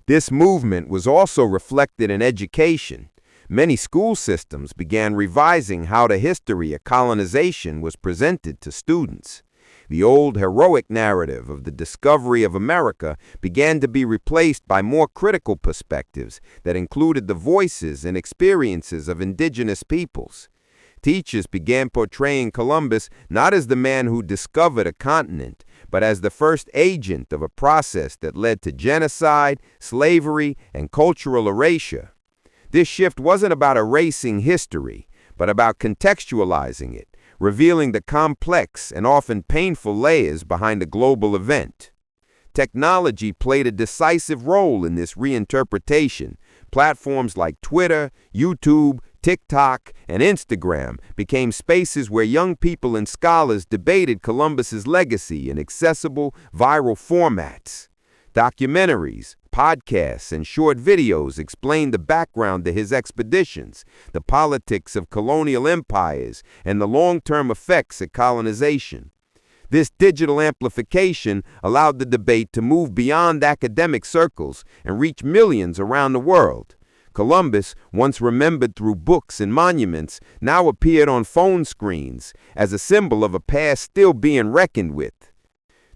This movement was also reflected in education. Many school systems began revising how the history of colonization was presented to students. The old heroic narrative of the discovery of America began to be replaced by more critical perspectives that included the voices and experiences of indigenous peoples. Teachers began portraying Columbus not as the man who discovered a continent, but as the first agent of a process that led to genocide, slavery, and cultural erasure. This shift wasn't about erasing history, but about contextualizing it, revealing the complex and often painful layers behind a global event. Technology played a decisive role in this reinterpretation. Platforms like Twitter, YouTube, TikTok, and Instagram became spaces where young people and scholars debated Columbus's legacy in accessible, viral formats. Documentaries, Podcasts and short videos explain the background to his expeditions, the politics of colonial empires, and the long-term effects of colonization. This digital amplification allowed the debate to move beyond academic circles and reach millions around the world. Columbus, once remembered through books and monuments, now appeared on phone screens as a symbol of a past still being reckoned with.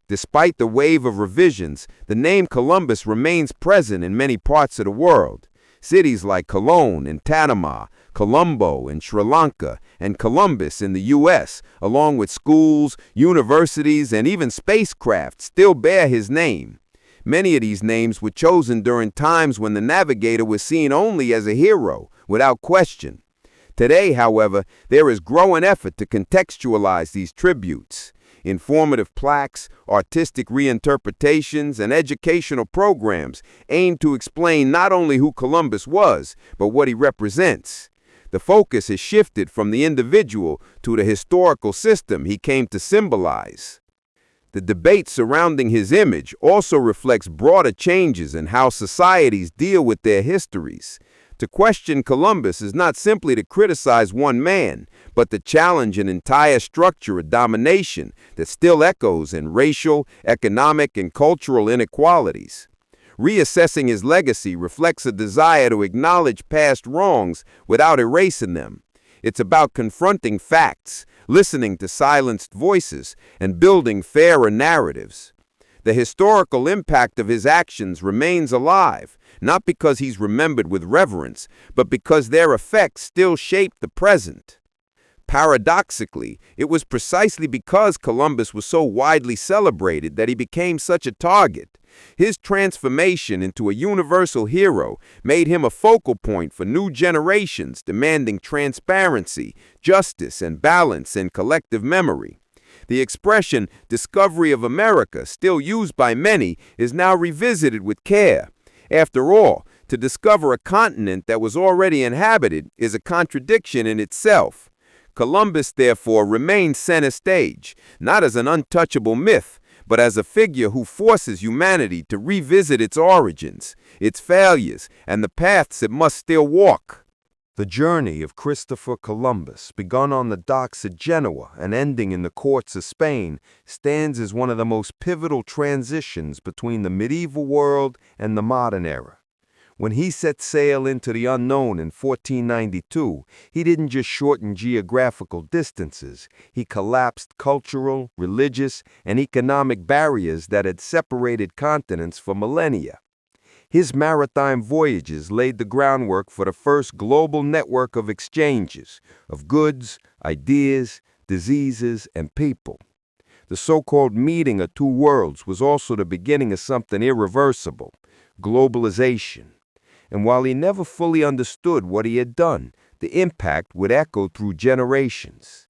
Despite the wave of revisions, the name Columbus remains present in many parts of the world. Cities like Cologne in Panama, Colombo in Sri Lanka, and Columbus in the U.S., along with schools, universities, and even spacecraft, still bear his name. Many of these names were chosen during times when the navigator was seen only as a hero, without question. Today, however, there is growing effort to contextualize these tributes. Informative plaques, artistic reinterpretations, and educational programs aim to explain not only who Columbus was, but what he represents. The focus has shifted from the individual to the historical system he came to symbolize. The debate surrounding his image also reflects broader changes in how societies deal with their histories. To question Columbus is not simply to criticize one man, but to challenge an entire structure of domination that still echoes in racial, economic, and cultural inequalities. Reassessing his legacy reflects a desire to acknowledge past wrongs without erasing them. It's about confronting facts, listening to silenced voices, and building fairer narratives. The historical impact of his actions remains alive, not because he's remembered with reverence, but because their effects still shape the present. Paradoxically, it was precisely because Columbus was so widely celebrated that he became such a target. His transformation into a universal hero made him a focal point for new generations demanding transparency, justice, and balance in collective memory. The expression, "discovery of America," still used by many, is now revisited with care. After all, to discover a continent that was already inhabited is a contradiction in itself. Columbus, therefore, remains center stage, not as an untouchable myth, but as a figure who forces humanity to revisit its origins, its failures, and the paths it must still walk. The journey of Christopher Columbus, begun on the docks at Genoa and ending in the courts of Spain, stands as one of the most pivotal transitions between the medieval world and the modern era. When he set sail into the unknown in 1492, he didn't just shorten geographical distances, he collapsed cultural, religious, and economic barriers that had separated continents for millennia. His maritime voyages laid the groundwork for the first global network of exchanges, of goods, ideas, diseases, and people. The so-called meeting of two worlds was also the beginning of something irreversible, globalization. And while he never fully understood what he had done, the impact would echo through generations.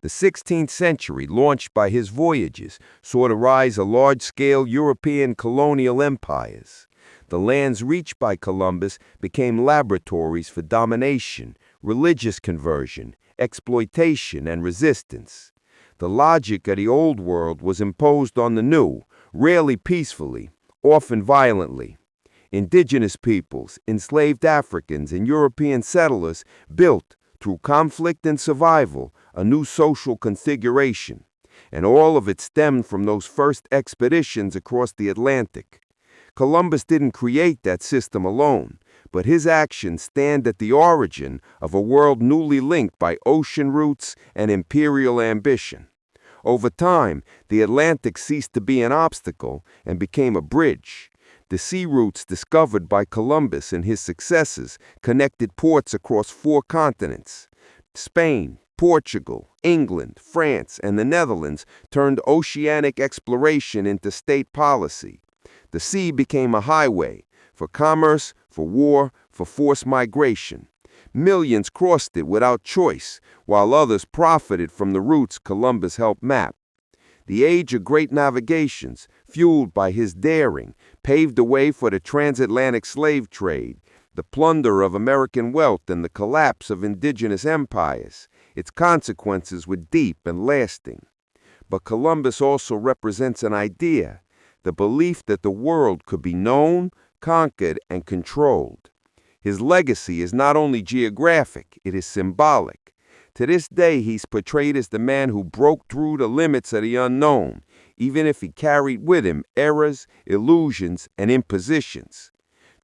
The 16th century, launched by his voyages, saw the rise of large-scale European colonial empires. The lands reached by Columbus became laboratories for domination, religious conversion, exploitation, and resistance. The logic of the old world was imposed on the new, rarely peacefully, often violently. Indigenous peoples, enslaved Africans, and European settlers built, through conflict and survival, a new social configuration. And all of it stemmed from those first expeditions across the Atlantic. Columbus didn't create that system alone, but his actions stand at the origin of a world newly linked by ocean routes and imperial ambition. Over time, the Atlantic ceased to be an obstacle and became a bridge. The sea routes discovered by Columbus and his successors connected ports across 4 continents. Spain, Portugal, England, France, and the Netherlands turned oceanic exploration into state policy. The sea became a highway for commerce, for war, for forced migration. Millions crossed it without choice, while others profited from the routes Columbus helped map. The age of great navigations, fueled by his daring, paved the way for the transatlantic slave trade, the plunder of American wealth, and the collapse of indigenous empires. Its consequences were deep and lasting. But Columbus also represents an idea, the belief that the world could be known, conquered, and controlled. His legacy is not only geographic, it is symbolic. To this day, he's portrayed as the man who broke through the limits of the unknown, even if he carried with him errors, illusions, and impositions.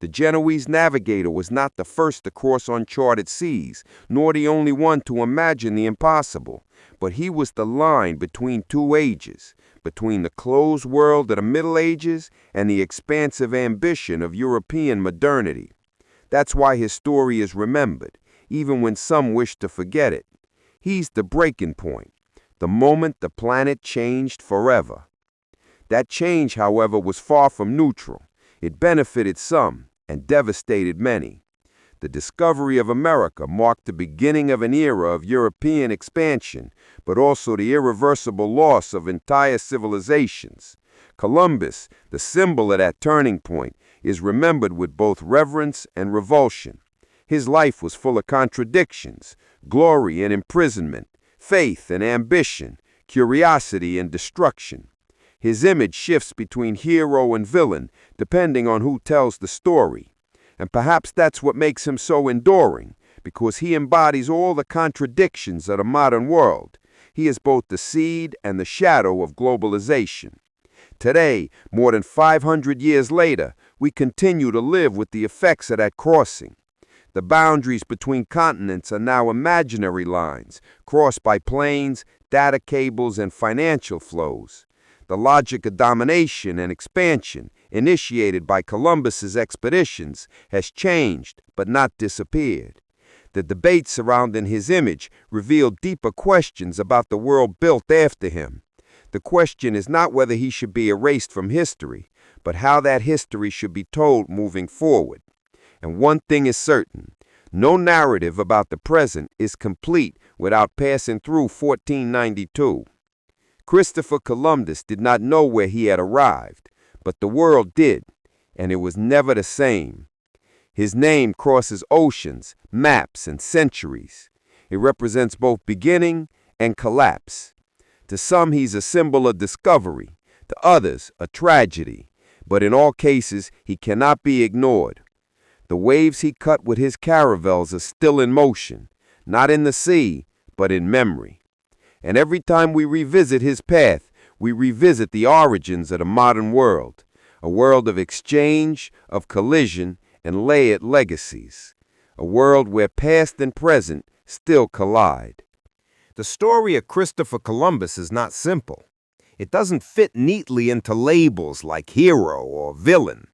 The Genoese navigator was not the first to cross uncharted seas, nor the only one to imagine the impossible, but he was the line between two ages, between the closed world of the Middle Ages and the expansive ambition of European modernity. That's why his story is remembered, even when some wish to forget it. He's the breaking point, the moment the planet changed forever. That change, however, was far from neutral. It benefited some and devastated many. The discovery of America marked the beginning of an era of European expansion, but also the irreversible loss of entire civilizations. Columbus, the symbol of that turning point, is remembered with both reverence and revulsion. His life was full of contradictions, glory and imprisonment, faith and ambition, curiosity and destruction. His image shifts between hero and villain, depending on who tells the story. And perhaps that's what makes him so enduring, because he embodies all the contradictions of the modern world. He is both the seed and the shadow of globalization. Today, more than 500 years later, we continue to live with the effects of that crossing. The boundaries between continents are now imaginary lines, crossed by planes, data cables, and financial flows. The logic of domination and expansion, initiated by Columbus's expeditions, has changed but not disappeared. The debate surrounding his image revealed deeper questions about the world built after him. The question is not whether he should be erased from history, but how that history should be told moving forward. And one thing is certain, no narrative about the present is complete without passing through 1492. Christopher Columbus did not know where he had arrived, but the world did, and it was never the same. His name crosses oceans, maps, and centuries. It represents both beginning and collapse. To some, he's a symbol of discovery, to others, a tragedy, but in all cases, he cannot be ignored. The waves he cut with his caravels are still in motion, not in the sea, but in memory. And every time we revisit his path, we revisit the origins of the modern world, a world of exchange, of collision, and layered legacies, a world where past and present still collide. The story of Christopher Columbus is not simple. It doesn't fit neatly into labels like hero or villain.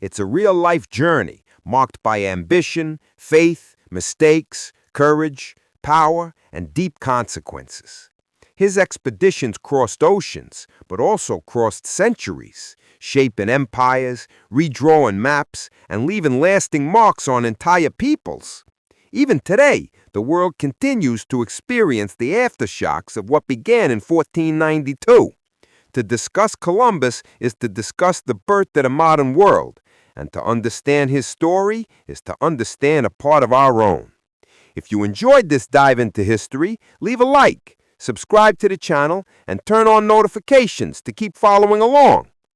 It's a real-life journey marked by ambition, faith, mistakes, courage, power, and deep consequences. His expeditions crossed oceans, but also crossed centuries, shaping empires, redrawing maps, and leaving lasting marks on entire peoples. Even today, the world continues to experience the aftershocks of what began in 1492. To discuss Columbus is to discuss the birth of the modern world, and to understand his story is to understand a part of our own. If you enjoyed this dive into history, leave a like, subscribe to the channel, and turn on notifications to keep following along.